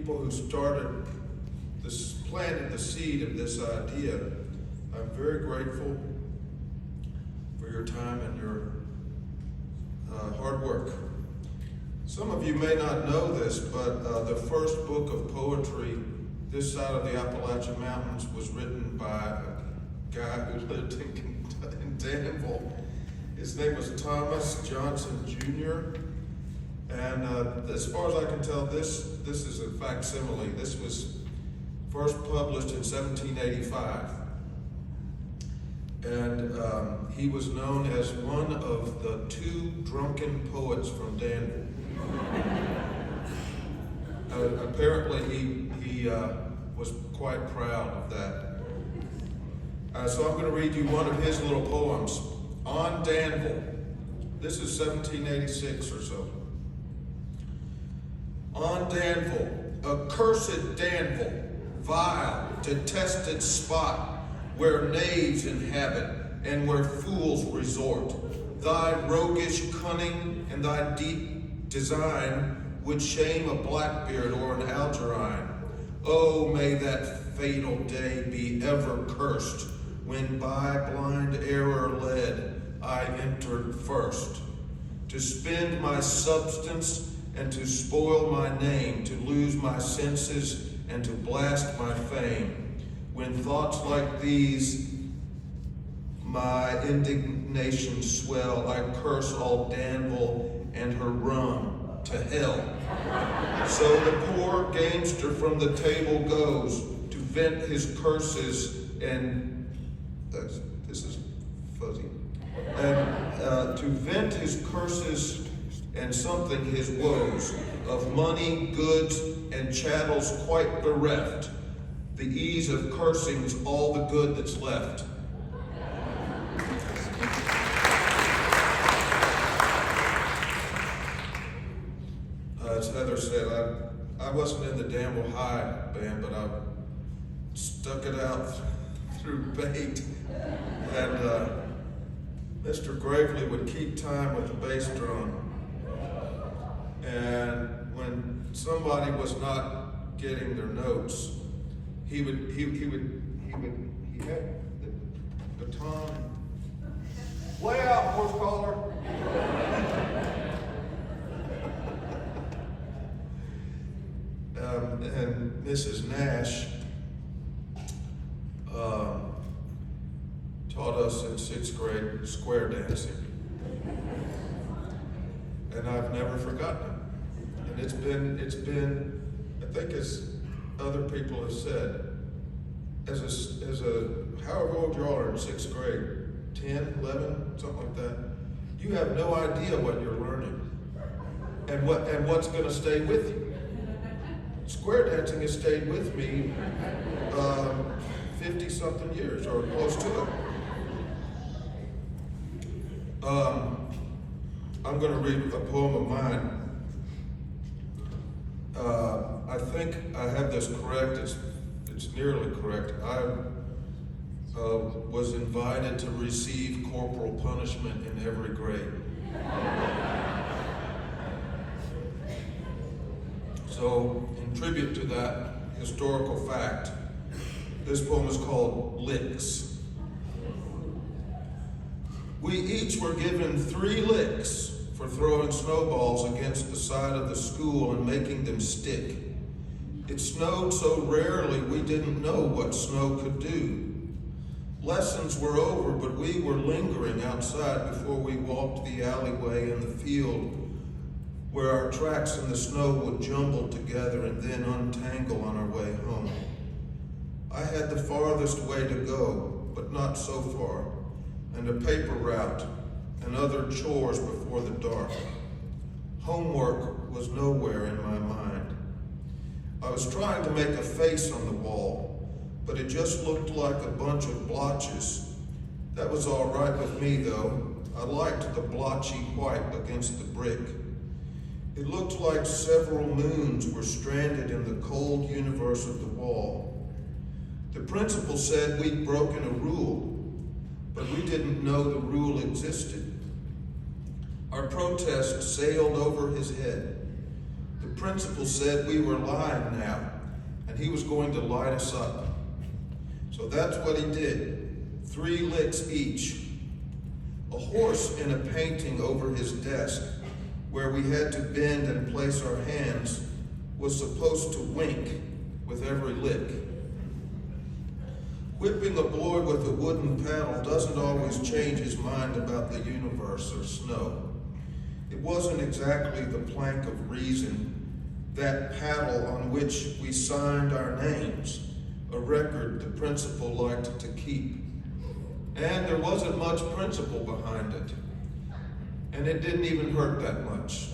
people who planted the seed of this idea. I'm very grateful for your time and your hard work. Some of you may not know this, but the first book of poetry this side of the Appalachian Mountains was written by a guy who lived in Danville. His name was Thomas Johnson Jr. And as far as I can tell, this is a facsimile. This was first published in 1785. And he was known as one of the two drunken poets from Danville. Apparently he was quite proud of that. So I'm going to read you one of his little poems on Danville. This is 1786 or so. On Danville, accursed Danville, vile, detested spot, where knaves inhabit and where fools resort. Thy roguish cunning and thy deep design would shame a Blackbeard or an Algerine. Oh, may that fatal day be ever cursed, when by blind error led I entered first, to spend my substance and to spoil my name, to lose my senses and to blast my fame. When thoughts like these my indignation swell, I curse all Danville and her rum to hell. So the poor gamester from the table goes to vent his curses and this is fuzzy. And to vent his curses and something his woes, of money, goods, and chattels quite bereft. The ease of cursing's all the good that's left. As Heather said, I wasn't in the Danville High band, but I stuck it out through bait. And Mr. Gravely would keep time with the bass drum. And when somebody was not getting their notes, he had the baton. Way out, horse collar. And Mrs. Nash taught us in 6th grade square dancing. And I've never forgotten it. And it's been, I think as other people have said, as a however old you are in 6th grade, 10, 11, something like that, you have no idea what you're learning and what's going to stay with you. Square dancing has stayed with me 50-something years or close to it. I'm going to read a poem of mine. I think I have this correct. It's nearly correct. I was invited to receive corporal punishment in every grade. So, in tribute to that historical fact, this poem is called Licks. We each were given 3 licks for throwing snowballs against the side of the school and making them stick. It snowed so rarely we didn't know what snow could do. Lessons were over, but we were lingering outside before we walked the alleyway in the field where our tracks in the snow would jumble together and then untangle on our way home. I had the farthest way to go, but not so far, and a paper route and other chores before the dark. Homework was nowhere in my mind. I was trying to make a face on the wall, but it just looked like a bunch of blotches. That was all right with me, though. I liked the blotchy white against the brick. It looked like several moons were stranded in the cold universe of the wall. The principal said we'd broken a rule, but we didn't know the rule existed. Our protest sailed over his head. The principal said we were lying now, and he was going to light us up. So that's what he did, 3 licks each. A horse in a painting over his desk, where we had to bend and place our hands, was supposed to wink with every lick. Whipping a boy with a wooden paddle doesn't always change his mind about the universe or snow. It wasn't exactly the plank of reason, that paddle on which we signed our names, a record the principal liked to keep. And there wasn't much principle behind it. And it didn't even hurt that much.